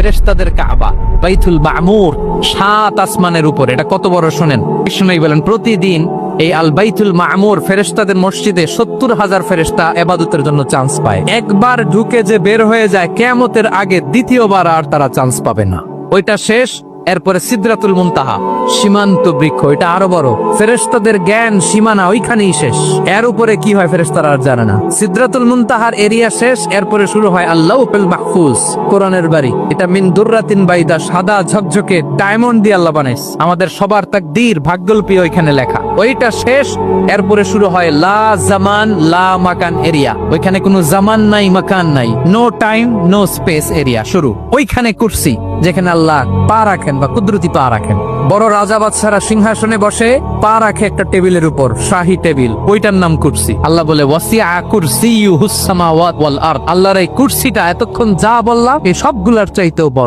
ফেরেশতাদের কাবা বাইতুল মামুর 7 আসমানের উপর। এটা কত বড় শোনেন। বিষ্ণু বলেন প্রতিদিন এই আল বাইতুল মামুর ফেরেশতাদের মসজিদে 70,000 ফেরেশতা ইবাদতের জন্য চান্স পায়। একবার ঢুকে যে বের হয়ে যায় কিয়ামতের আগে দ্বিতীয়বার আর তারা চান্স পাবে না। ওইটা শেষ। এরপরে সিদরাতুল মুনতাহা সীমান্ত বৃক্ষ, এটা আরো বড়। ফেরেশতাদের জ্ঞান সীমানা ওইখানেই শেষ। এর উপরে কি হয় ফেরেশতারা আর জানে না। সিদরাতুল মুনতাহার এরিয়া শেষ। এরপরে শুরু হয় আল্লাহুল মাহফুজ, কোরআনের বাড়ি। এটা মিন দুররাতিন বাইদা, সাদা ঝকঝকে ডায়মন্ড দিয়ে আল্লাহ বানাইছে। আমাদের সবার তাকদীর ভাগ্যলিপি ওইখানে লেখা। ওইটা শেষ। এরপরে শুরু হয় লা জামান লা মাকান এরিয়া। ওইখানে কোনো জামান নাই, মাকান নাই, no time no space area শুরু। ওইখানে কুরসি, যেখানে আল্লাহ পা রাখেন বা কুদরতি পা রাখেন। বড় রাজা বাদশারা সিংহাসনে বসে পা রাখে একটা টেবিলের উপর, শাহী টেবিল, ওইটার নাম কুরসি। আল্লাহ বলে ওয়াসিআ কুরসিয়ুহুস সামাওয়াত ওয়াল আরদ। আল্লাহর এই কুরসিটা এতক্ষণ যা বললাম এই সবগুলার চাইতেও বড়।